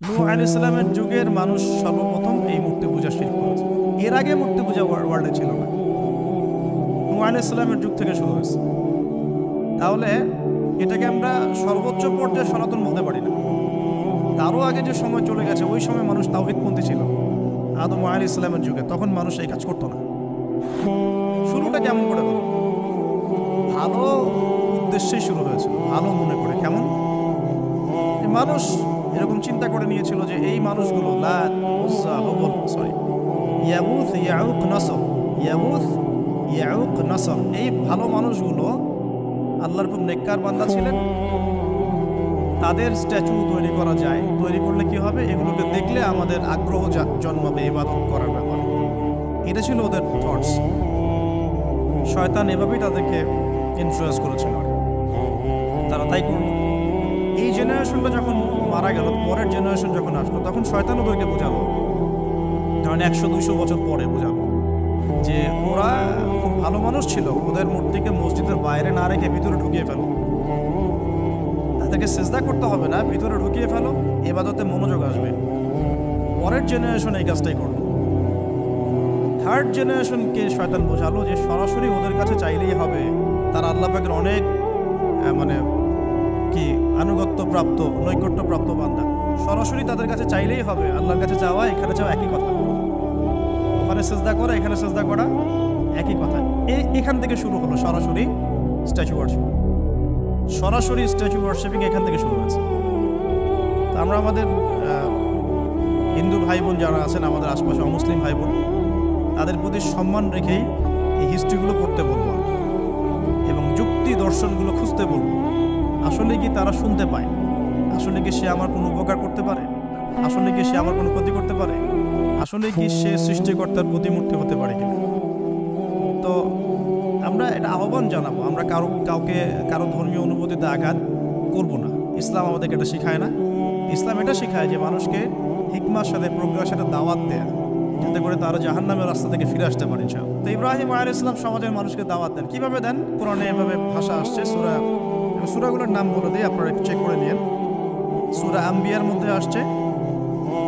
নূহ আলাইহিস সালামের যুগের মানুষ সর্বপ্রথম এই মূর্তি পূজা শিরক করেছে। এর আগে মূর্তি পূজা ওয়ার্ল্ডে ছিল না, নূহ আলাইহিস সালামের যুগ থেকে শুরু হয়েছে। তাহলে এটাকে আমরা সর্বোচ্চ পর্যায়ে সনাতন বলতে পারি না। তারও আগে যে সময় চলে গেছে, ওই সময় মানুষ তাওহীদপন্থী ছিল। আদম আলাইহিস সালামের যুগে তখন মানুষ এই কাজ করতো না। শুরুটা কেমন করে হলো? ভালো উদ্দেশ্যেই শুরু হয়েছিল, ভালো মনে করে। কেমন? মানুষ এরকম চিন্তা করে নিয়েছিল যে এই মানুষগুলো লাত, উজ্জা, হুবল, সরি, ইয়াগুথ, ইয়াউক, নাসর, ইয়াগুথ, ইয়াউক, নাসর, এই ভালো মানুষগুলো আল্লাহর খুব নেককার বান্দা ছিলেন। তাদের স্ট্যাচু তৈরি করা যায়, তৈরি করলে কি হবে? এগুলোকে দেখলে আমাদের আগ্রহ জন্মাবে ইবাদত করার ব্যাপারে। এটা ছিল ওদের থটস। শয়তান এভাবেই তাদেরকে ইনফ্লুয়েন্স করেছিল, তারা তাই করল। এই জেনারেশনটা যখন মারা গেল, পরের জেনারেশন যখন আসলো, তখন শয়তান ওদেরকে বোঝালো, ধরেন 100-200 বছর পরে বোঝালো যে ওরা খুব ভালো মানুষ ছিল, ওদের মূর্তিকে মসজিদের বাইরে না রেখে ভিতরে ঢুকিয়ে ফেলো, তাদেরকে সেজদা করতে হবে না, ভিতরে ঢুকিয়ে ফেলো, ইবাদতে মনোযোগ আসবে। পরের জেনারেশন এই কাজটাই করলো। থার্ড জেনারেশনকে শয়তান বোঝালো যে সরাসরি ওদের কাছে চাইলেই হবে, তারা আল্লাহ পাকের অনেক মানে কি আনুগত্য প্রাপ্ত, নৈকট্য প্রাপ্ত বান্দা, সরাসরি তাদের কাছে চাইলেই হবে। আল্লাহর কাছে চাওয়া এখানে চাওয়া একই কথা, ওখানে সেজদা করা এখানে সেজদা করা একই কথা। এখান থেকে শুরু হলো সরাসরি স্ট্যাচু ওয়ার্শিপ। সরাসরি স্ট্যাচু ওয়ার্শিপিং এখান থেকে শুরু হয়েছে। তো আমরা আমাদের হিন্দু ভাই বোন যারা আছেন, আমাদের আশপাশে অমুসলিম ভাই বোন, তাদের প্রতি সম্মান রেখেই এই হিস্ট্রিগুলো পড়তে বলবো এবং যুক্তি দর্শনগুলো খুঁজতে বলবো। আসলে কি তারা শুনতে পায়? আসলে কি সে আমার কোনো উপকার করতে পারে? আসলে কি সে আমার কোনো ক্ষতি করতে পারে? আসলে কি সে সৃষ্টিকর্তার প্রতিমূর্তি হতে পারে কিনা? তো আমরা এটা আহ্বান জানাবো, আমরা কারো ধর্মীয় অনুভূতিতে আঘাত করব না। ইসলাম আমাদেরকে এটা শেখায় না। ইসলাম এটা শেখায় যে মানুষকে হিকমার সাথে, প্রজ্ঞার সাথে দাওয়াত দেয়া, যাতে করে তারা জাহান্নামের রাস্তা থেকে ফিরে আসতে পারে। তো ইব্রাহিম আলাইহিস সালাম সমাজের মানুষকে দাওয়াত দেন। কিভাবে দেন? কোরআনে এভাবে ভাষা আসছে। সূরাগুলোর নাম বলে দিই, আপনারা একটু চেক করে নিন। সূরা আম্বিয়ার মধ্যে আসছে,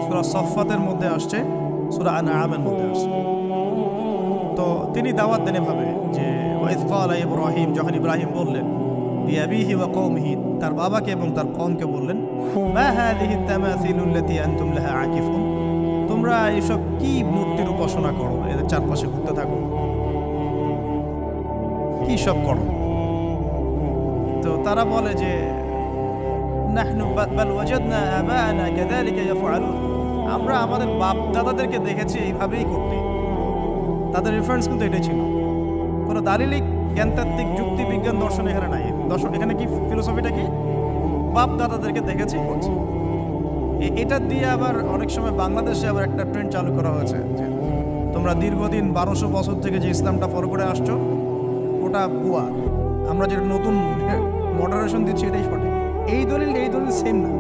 সূরা সফফাতের মধ্যে আসছে, সূরা আনআমের মধ্যে আসছে। তো তিনি দাওয়াত দেন এভাবে যে ওয়াইদ ক্বালা ইব্রাহিম, যখন ইব্রাহিম বললেন লিআবিহি ওয়া কওমিহি, তার বাবাকে এবং তার কওমকে বললেন, মা হাযিহি তামাসিলু আল্লাতী আনতুম লাহা আকিফুন, তোমরা এসব কি মূর্তির উপাসনা করো, এদের চারপাশে ঘুরতে থাকো, কি সব করো? তো তারা বলে যে নাহনু বাল ওয়াজাদনা আবাআনা কাযালিকা ইয়াফআলুন, আমরা আমাদের বাপ দাদাদেরকে দেখেছি এইভাবেই করতে। তাদের রেফারেন্স কিন্তু এটাই ছিল। কোনো দালিলিক জ্ঞানতাত্ত্বিক যুক্তি বিজ্ঞান দর্শন এখানে নাই। দর্শন এখানে কি ফিলোসফিটা কি? বাপ দাদাদেরকে দেখেছি করছে। এটা দিয়ে আবার অনেক সময় বাংলাদেশে আবার একটা ট্রেন্ড চালু করা হয়েছে যে তোমরা দীর্ঘদিন 1200 বছর থেকে যে ইসলামটা ফলো করে আসছো ওটা ভুয়া, আমরা যেটা নতুন মডারেশন দিচ্ছি এটাই সঠিক। এই দলিল সেম না।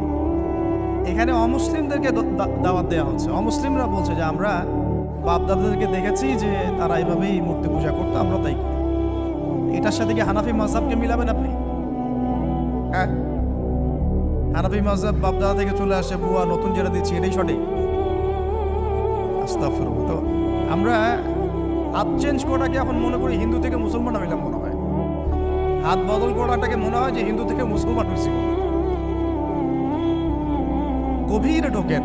এখানে অমুসলিমদেরকে দাওয়াত দেওয়া হচ্ছে। অমুসলিমরা বলছে যে আমরা বাপ দাদাদেরকে দেখেছি যে তারা এইভাবেই মূর্তি পূজা করতো, আমরা তাই করি। এটার সাথে কি হানাফি মাযহাবকে মিলাবেন আপনি? হ্যাঁ, হানাফি মাযহাব বাপ দাদা থেকে চলে আসে, ভুয়া, নতুন যেটা দিচ্ছি এটাই সঠিক। আস্তাগফিরুল্লাহ। তো আমরা হাত চেঞ্জ করাটাকে এখন মনে করি হিন্দু থেকে মুসলমান হইলাম মনে হয়। হাত বদল করাটাকে মনে হয় যে হিন্দু থেকে মুসলমান হয়েছি। গভীরে ঢোকেন,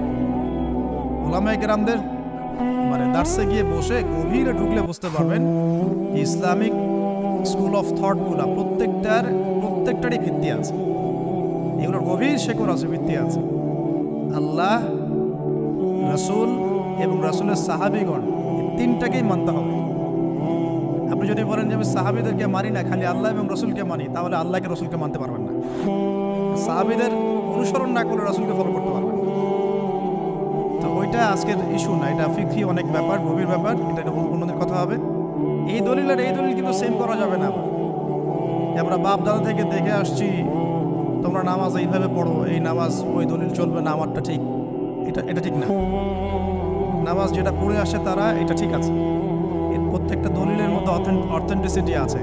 ওলামায়ে কেরামদের মানে দার্সে গিয়ে বসে গভীরে ঢুকলে বুঝতে পারবেন ইসলামিক স্কুল অফ থটগুলা প্রত্যেকটারই ভিত্তি আছে। এগুলোর গভীর শেকড় আছে, ভিত্তি আছে। আল্লাহ, রাসূল এবং রাসূলের সাহাবীগণ, তিনটাকেই মানতে হবে। আপনি যদি বলেন যে আমি সাহাবীদেরকে মানি না, খালি আল্লাহ এবং রাসূলকে মানি, তাহলে আল্লাহকে রাসূলকে মানতে পারবেন না। সাহাবীদের অনুসরণ না করলে রাসূলকে ফলো করতে পারবেন না। তো ওইটা আজকের ইস্যু না, এটা ফিকহি অনেক ব্যাপার, গভীর ব্যাপার, এটা অন্যদের কথা হবে। এই দলিল আর এই দলিল কিন্তু সেম করা যাবে না। আমরা বাপ দাদা থেকে দেখে আসছি তোমরা নামাজ এইভাবে পড়ো, এই নামাজ ওই দলিল চলবে না, আমারটা ঠিক, এটা ঠিক না। নামাজ যেটা পড়ে আসে তারা এটা ঠিক আছে, এর প্রত্যেকটা দলিলের মধ্যে অথেন্টিসিটি আছে।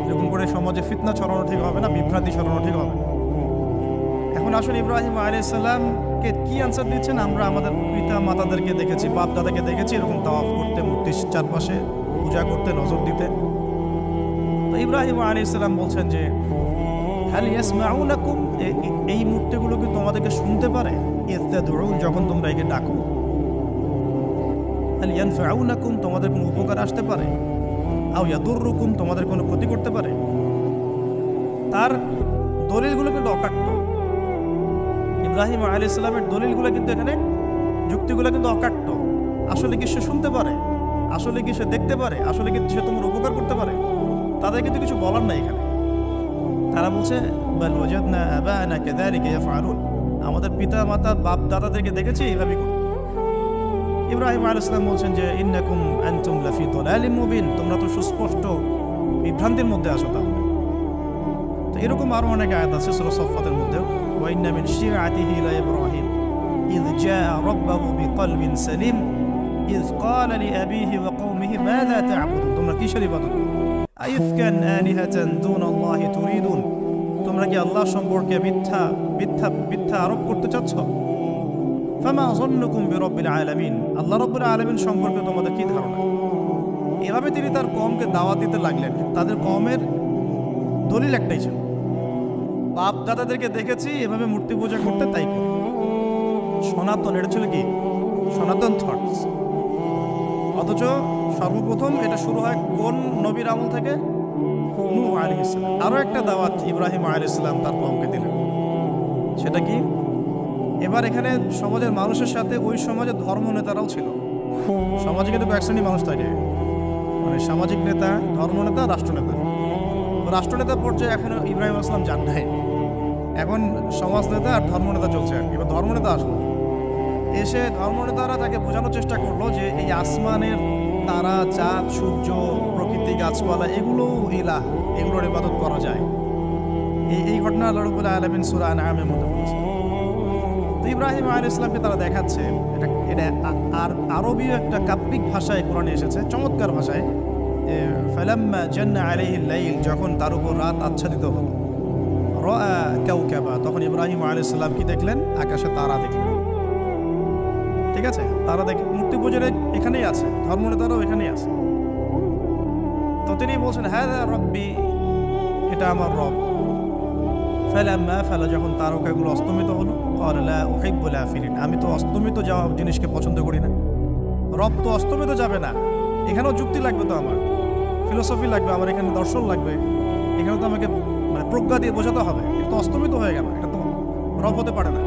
এরকম করে সমাজে ফিতনা ছড়ানো ঠিক হবে না, বিভ্রান্তি ছড়ানো ঠিক হবে। এখন আসুন ইব্রাহিম আলাইহিস সালাম তাকে কি আনসার দিচ্ছেন? আমরা আমাদের পিতা মাতাদেরকে দেখেছি, বাপ দাদাকে দেখেছি এরকম তাওয়াফ করতে, মূর্তির চারপাশে পূজা করতে, নজর দিতে। তো ইব্রাহিম আলাইহিস সালাম বলছেন যে হাল ইয়াসমাউনাকুম, এই মূর্তিগুলো কি তোমাদেরকে শুনতে পারে? ইস্তাদউন, যখন তোমরা একে ডাকো। হাল ইয়ানফাউনাকুম, তোমাদের কোনো উপকার আসতে পারে? আও ইয়াদুররুকুম, তোমাদের কোনো ক্ষতি করতে পারে? তার দলিলগুলো কিন্তু অকাট্য। ইব্রাহিম আলাইহিস সালামের দলিলগুলো কিন্তু এখানে, যুক্তিগুলো কিন্তু অকাট্য। আসলে কি সে শুনতে পারে? আসলে কি সে দেখতে পারে? আসলে কি সে তোমার উপকার করতে পারে? তাদের কিন্তু কিছু বলার নাই এখানে। তারা বলছে বাল ওয়াজাদনা আবানা কাযালিকা ইয়াফআলুন, আমাদের পিতা মাতা বাপ দাদাদেরকে দেখেছি এইভাবেই করে। ইব্রাহিম আলাইহিস সালাম বলছেন যে ইন্নাকুম আনতুম লাফি দালালিম মুবিন, তোমরা তো সুস্পষ্ট বিভ্রান্তির মধ্যে আছো। তাহলে তো এরকম আরো অনেক আয়াত আছে সূরা সাফফাতের মধ্যেও, ওয়া ইন্না মিন শিআতিহি লা ইব্রাহিম ইয জাআ রাব্বাহু বিকলবিন সালিম ইয ক্বালা লিআবিহি ওয়া কওমিহি মাযা তা'বুদুন, তোমরা কিসের ইবাদত করো? আইফকান আলিহাতান দুনাল্লাহি তুরিদুন, তোমরা কি আল্লাহ সম্পর্কে মিথ্যা আরোপ করতে চাচ্ছ? ফামা যন্নুকুম বিরাব্বিল আলামিন, আল্লাহ রাব্বুল আলামিন সম্পর্কে তোমাদের কি ধারণা? এভাবে তিনি তার কওমকে দাওয়াত দিতে লাগলেন। তাদের কওমের দলিল একটাই ছিল, বাপ দাদাদেরকে দেখেছি এভাবে মূর্তি পূজা করতে, তাই করি। সনাতন, এটা ছিল কি সনাতন থটস। অথচ সর্বপ্রথম এটা শুরু হয় কোন নবীর আমল থেকে? নূহ আলাইহিস সালাম। আরো একটা দাওয়াত ইব্রাহিম আলাইহিস সালাম তার কওমকে দিলেন, সেটা কি? এবার এখানে সমাজের মানুষের সাথে ওই সমাজের ধর্ম নেতারাও ছিল। সমাজে কিন্তু এক শ্রেণীর মানুষ থাকে, মানে সামাজিক নেতা, ধর্ম নেতা, রাষ্ট্রনেতা। রাষ্ট্রনেতা পর্যায়ে এখন ইব্রাহিম আসলাম যান নাই, এখন সমাজ নেতা আর ধর্ম নেতা চলছে। এবার ধর্ম নেতা আসলো, এসে ধর্মনেতারা তাকে বোঝানোর চেষ্টা করলো যে এই আসমানের তারা, চাঁদ, সূর্য, প্রকৃতি, গাছপালা, এগুলো ইলাহ, এগুলোর ইবাদত করা যায়। এই ঘটনা আল্লাহ রাব্বুল আলামিন সূরা আনআমের মধ্যে বলেছে। তো ইব্রাহিম আলাইহিস সালামকে তারা দেখাচ্ছে, এটা আর আরবীয় একটা কাব্যিক ভাষায় কোরআনে এসেছে, চমৎকার ভাষায়, যে ফালাম্মা জান্না আলাইহিল লাইল, যখন তার উপর রাত আচ্ছাদিত হলো, রাআ কাওকাবা, তখন ইব্রাহিম আলাইহিস সালাম কি দেখলেন? আকাশে তারা দেখলেন। ঠিক আছে, তারা দেখে মূর্তি পূজার এখানেই আছে, ধর্মনেতারাও এখানেই আছে। তো তিনি বলছেন হাযা রব্বি, এটা আমার রব। ফালাম্মা ফালা, যখন তারকাগুলো অস্তমিত হলো, ক্বালা লা উহিব্বুল আফিলিন, আমি তো অস্তমিত যাওয়া জিনিসকে পছন্দ করি না। রব তো অস্তমিত যাবে না, এখানেও যুক্তি লাগবে, তো আমার ফিলোসফি লাগবে, আমার এখানে দর্শন লাগবে, এখানে তো আমাকে মানে প্রজ্ঞা দিয়ে বোঝাতে হবে। এটা তো অস্তমিত হয়ে গেল, এটা তো রব হতে পারে না।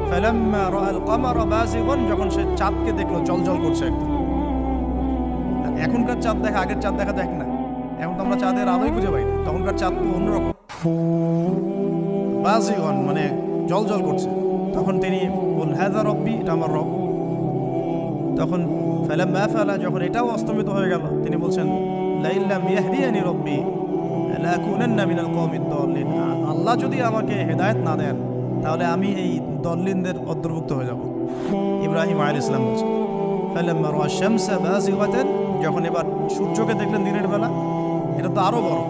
ফালাম্মা রাআল কামারা বাযিগান, যখন সে চাঁদকে দেখলো জ্বলজ্বল করছে একদম। এখনকার চাঁদ দেখা আগের চাঁদ দেখা দেখ না, এখন তো আমরা চাঁদের আলোই খুঁজে পাই না, তখনকার চাঁদ তো অন্যরকম। বাযিগান মানে জ্বলজ্বল করছে। তখন তিনি বললেন হাযা রব্বি, এটা আমার রব। তখন ফালাম্মা ফালা, যখন এটাও অস্তমিত হয়ে গেল, তিনি বলছেন লাইন লাম ইয়াহদিয়ানি রব্বি লাকুনান্না মিনাল কওমিদ দাল্লিন, আল্লাহ যদি আমাকে হেদায়েত না দেন তাহলে আমি এই দল্লিনদের অন্তর্ভুক্ত হয়ে যাব। ইব্রাহিম আলাইহিস সালাম বলছেন ফালাম্মা রাআ শামসা বাযিগাতান, যখন এবার সূর্যকে দেখলেন দিনের বেলা, এটা তো আরো বড়।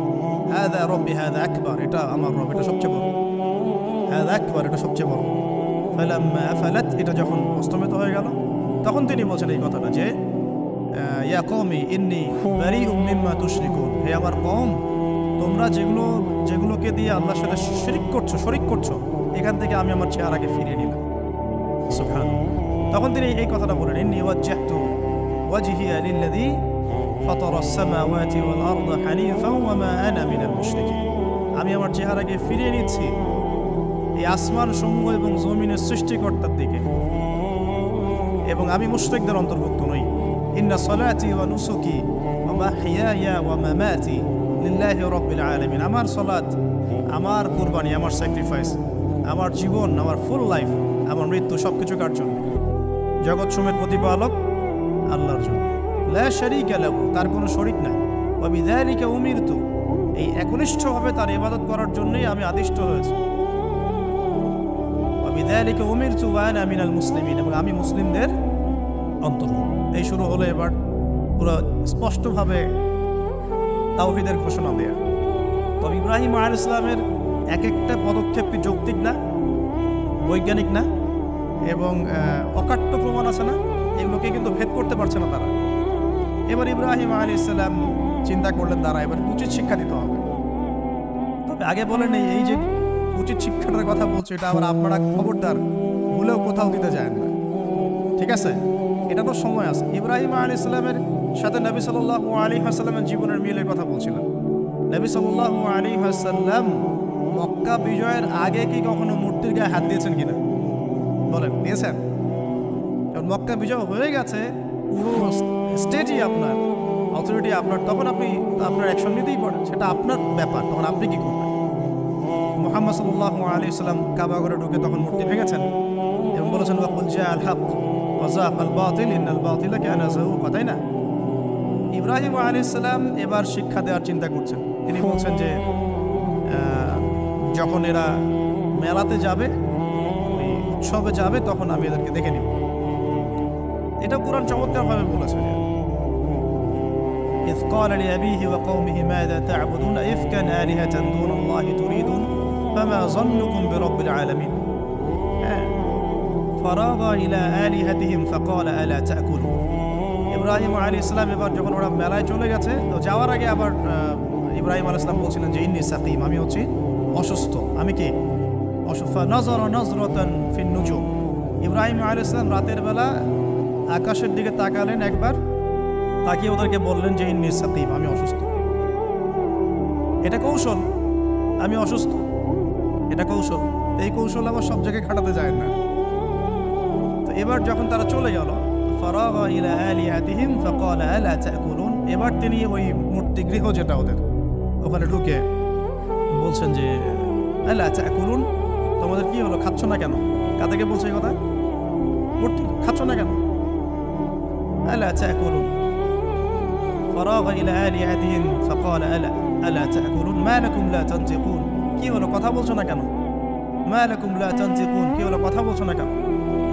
হাযা রব্বি হাযা আকবার, এটা আমার রব, এটা সবচেয়ে বড়। হাযা আকবার, এটা সবচেয়ে বড়। ফালাম্মা আফালাত, এটা যখন অস্তমিত হয়ে গেল, তখন তিনি বলছেন এই কথাটা যে ইয়া কওমি ইন্নী বারিউম মিম্মা তুশরিকুন, হে আমার কওম, তোমরা যেগুলোকে দিয়ে আল্লাহর সাথে শরীক করছো, এখান থেকে আমি আমার চেহারাকে ফিরিয়ে নিলাম। সুবহানাল্লাহ। তখন তিনি এই কথাটা বলেন ইন্নী ওয়াজ্জাহতু ওয়াজহিয়া লিল্লাযী ফাতারাস সামাওয়াতি ওয়াল আরদা হানিফান ওয়া মা আনা মিনাল মুশরিকিন, আমি আমার চেহারাকে ফিরিয়ে নিচ্ছি এই আসমান সমূহ এবং জমিনের সৃষ্টিকর্তার দিকে, এবং আমি মুশরিকদের অন্তর্ভুক্ত নই। ইন্না সলাতি ওয়া নুসুকি ওয়া মাহইয়ায়া ওয়া মামাতি লিল্লাহি রাব্বিল আলামিন, আমার সালাত, আমার কুরবানি, আমার স্যাক্রিফাইস, আমার জীবন, আমার ফুল লাইফ, আমার মৃত্যু, সবকিছু কার জন্য? জগৎ সমেত প্রতিপালক আল্লাহর জন্য। লা শারীকা লাহু, তার কোনো শরীক নাই। ওয়া বিযালিকা উমিরতু, এই একনিষ্ঠভাবে তার ইবাদত করার জন্যই আমি আদিষ্ট হয়েছি। ওয়া বিযালিকা উমিরতু ওয়া আনা মিনাল মুসলিমিন, এবং আমি মুসলিমদের অন্তর্ভুক্ত। এই শুরু হলো এবার পুরো স্পষ্টভাবে তাওহীদের ঘোষণা দেয়া। তবে ইব্রাহিম আলাইহিস সালামের এক একটা পদক্ষেপ কি যৌক্তিক না, বৈজ্ঞানিক না? এবং অকাট্য প্রমাণ আছে না, এগুলোকে কিন্তু ভেদ করতে পারছে না তারা। এবার ইব্রাহিম আলাইহিস সালাম চিন্তা করলেন তারা এবার উচিত শিক্ষা দিতে হবে। তবে আগে বলেন এই যে উচিত শিক্ষাটার কথা বলছে, এটা আবার আপনারা খবরদার ভুলেও কোথাও দিতে যায় না, ঠিক আছে? এটা তো সময় আছে। ইব্রাহিম আলাইহিস সালামের সাথে নবী সাল্লাল্লাহু আলাইহি ওয়াসাল্লামের জীবনের মিলের কথা বলছিলাম। নবী সাল্লাল্লাহু আলাইহি ওয়াসাল্লাম মক্কা বিজয়ের আগে কি কখনো মূর্তির গায়ে হাত দিয়েছেন কিনা বলেন? দিয়েছেন? কারণ মক্কা বিজয় হয়ে গেছে, পুরো স্টেটই আপনার, অথরিটি আপনার, তখন আপনি আপনার অ্যাকশন নিতেই পারেন, সেটা আপনার ব্যাপার, তখন আপনি কি করবেন? মুহাম্মদ সাল্লাল্লাহু আলাইহি ওয়াসাল্লাম কাবা ঘরে ঢুকে তখন মূর্তি ভেঙেছেন এবং বলেছেন ওয়াকুল জাআল হক ওয়া যাকাল বাতিল ইন্নাল বাতিলা কানা যাহুকা, তাই না? ইব্রাহিম আলাইহিস সালাম এবার শিক্ষা দেওয়ার চিন্তা করছেন। তিনি বলছেন যে যখন এরা মেলাতে যাবে, ওই উৎসবে যাবে, তখন আমি এদেরকে দেখে নিব। এটা কুরআন চমৎকারভাবে বলেছে। إذ قال لأبيه وقومه ماذا تعبدون إفكا آلهة دون الله تريدون فما ظنكم برب العالمين فراغ إلى آلهتهم فقال ألا تأكلون। ইব্রাহিম আলাইহিস সালাম এবার যখন ওরা মেলায় চলে গেছে, তো যাওয়ার আগে আবার ইব্রাহিম আলাইহিস সালাম বলছিলেন যে ইন্নী সাকিম, আমি হচ্ছি অসুস্থ। আমি কি অসুস্থ? নজরা নজরাতান ফিন নুজুম। ইব্রাহিম আলাইহিস সালাম রাতের বেলা আকাশের দিকে তাকালেন একবার, তাকিয়ে ওদেরকে বললেন যে ইন্নী সাকিম, আমি অসুস্থ। এটা কৌশল, আমি অসুস্থ, এটা কৌশল। এই কৌশল আবার সব জায়গায় খাটাতে যায় না। তো এবার যখন তারা চলে গেল, ফারাগা ইলা আলিহাতিহিম ফাকালা আলা তাকুলুন, এবার তিনি ওই মূর্তি গৃহ যেটা ওদের, ওখানে ঢুকে বলছেন যে আলা তাকুলুন, তোমাদের কি হলো, খাচ্ছ না কেন? কাদেরকে বলছে এই কথা? মূর্তি, খাচ্ছ না কেন? আলা তাকুলুন ফারাগা ইলা আলিহাতিহিম ফাকালা আলা তাকুলুন মা লাকুম লা তানতিকুন, কি হলো, কথা বলছো না কেন? মা লাকুম লা তানতিকুন, কি হলো, কথা বলছো না কেন?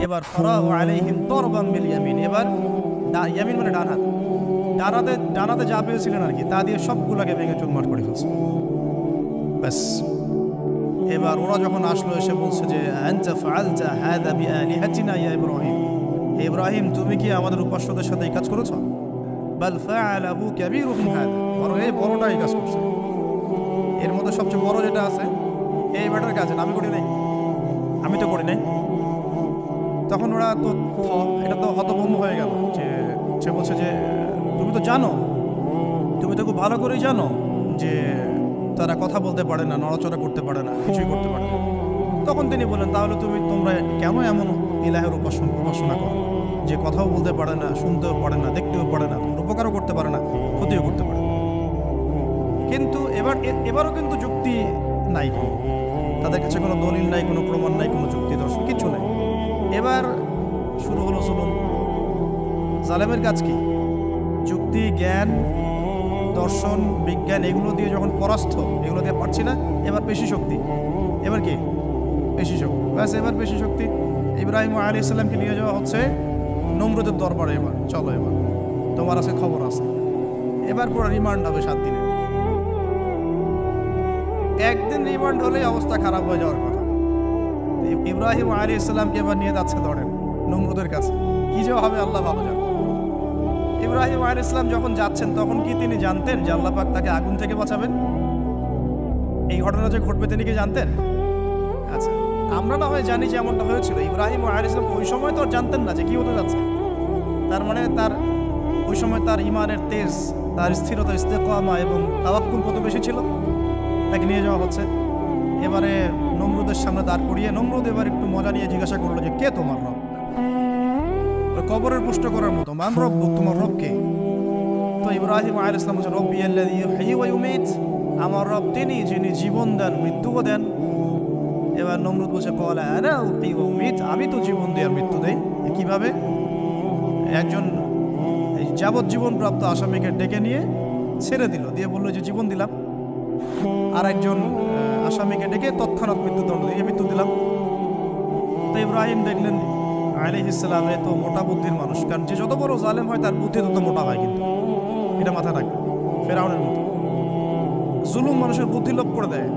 এবার ফারাগা আলাইহিম দরবান বিল ইয়ামিন, এবার ইয়ামিন মানে ডান হাত, ডানাতে যা পেয়েছিলেন আর কি, তা দিয়ে সবগুলোকে ভেঙে চুরমার করে ফেলছে। ব্যাস, এবার ওরা যখন আসলো এসে বলছে যে আনতা ফাআলতা হাযা বিআলিহাতিনা ইয়া ইব্রাহিম, ইব্রাহিম তুমি কি আমাদের উপাস্যদের সাথে এই কাজ করেছো? বাল ফাআলাহু কাবীরুহুম হাযা, বড় এই বড়টা এই কাজ করছে, এর মধ্যে সবচেয়ে বড় যেটা আছে এই ব্যাটার কাজ, আমি করি নাই, আমি তো করি নাই। তখন ওরা তো এটা তো হতভম্ব হয়ে গেল, যে সে বলছে যে তুমি তো জানো, তুমি তো খুব ভালো করেই জানো যে তারা কথা বলতে পারে না, নড়াচড়া করতে পারে না, কিছুই করতে পারে না। তখন তিনি বললেন তাহলে তোমরা কেন এমন ইলাহের উপাসনা করো যে কথাও বলতে পারে না, শুনতেও পারে না, দেখতেও পারে না, উপকারও করতে পারে না, ক্ষতিও করতে পারে না। কিন্তু এবারও কিন্তু যুক্তি নাই, তাদের কাছে কোনো দলিল নাই, কোনো প্রমাণ নাই, কোনো যুক্তি দর্শন কিছু নাই। এবার শুরু হলো জুলুম। জালেমের কাজ কি? যুক্তি, জ্ঞান, দর্শন, বিজ্ঞান এগুলো দিয়ে যখন পরাস্ত, এগুলো দিয়ে পারছি না, এবার পেশি শক্তি। এবার কি? পেশি শক্তি। ব্যাস, এবার পেশি শক্তি। ইব্রাহিম আলাইহিস সালামকে নিয়ে যাওয়া হচ্ছে নমরুদের দরবারে। এবার চলো, এবার তোমার আছে খবর আছে। এবার পুরো রিমান্ড হবে 7 দিনে। একদিন রিমান্ড হলেই অবস্থা খারাপ হয়ে যাওয়ার কথা। ইব্রাহিম আলাইহিস সালামকে এবার নিয়ে যাচ্ছে ধরেন নমরুদের কাছে। কি যে হবে আল্লাহ ভালো জানেন। ইব্রাহিম আলাইহিস সালাম যখন যাচ্ছেন তখন কি তিনি জানতেন যে আল্লাহ পাক তাকে আগুন থেকে বাঁচাবেন? এই ঘটনা যে ঘটবে তিনি কি জানতেন? আচ্ছা, আমরা না হয় জানি যে এমনটা হয়েছিল। ইব্রাহিম আলাইহিস সালাম ওই সময় তো জানতেন না যে কি হতে যাচ্ছে। তার মানে তার ওই সময় তার ঈমানের তেজ, তার স্থিরতা, ইস্তেকামা এবং তাওয়াক্কুল কত বেশি ছিল। তাকে নিয়ে যাওয়া হচ্ছে। এবারে নমরুদের সামনে দাঁড় করিয়ে নমরুদ এবার একটু মজা নিয়ে জিজ্ঞাসা করলো যে কে তোমার রব? কবরের পুষ্ট করার মতো, মান রব্বু, তোমার রব কে? তো ইব্রাহিম আলাইহিস সালাম বলছে রব্বি আল্লাযী ইউহয়ী ওয়া ইউমীত, আমার রব তিনি যিনি জীবন দেন মৃত্যুও দেন। এবার নমরুদ বলছে ক্বালা আনা উহয়ী ওয়া উমীত, আমি তো জীবন দিই আর মৃত্যু দেই। কিভাবে? একজন যাবজ্জীবন প্রাপ্ত আসামিকে ডেকে নিয়ে ছেড়ে দিল, দিয়ে বললো যে জীবন দিলাম। আর একজন আসামিকে ডেকে তৎক্ষণাৎ মৃত্যুদণ্ড দিয়ে মৃত্যু দিলাম। তো ইব্রাহিম দেখলেন আলাইহিস সালাম এত মোটা বুদ্ধির মানুষ, কারণ যে যত বড় জালেম হয় তার বুদ্ধি তত মোটা হয়, কিন্তু এটা মাথায় রাখবে। ফেরাউনের মতো জুলুম মানুষের বুদ্ধি লোপ করে দেয়।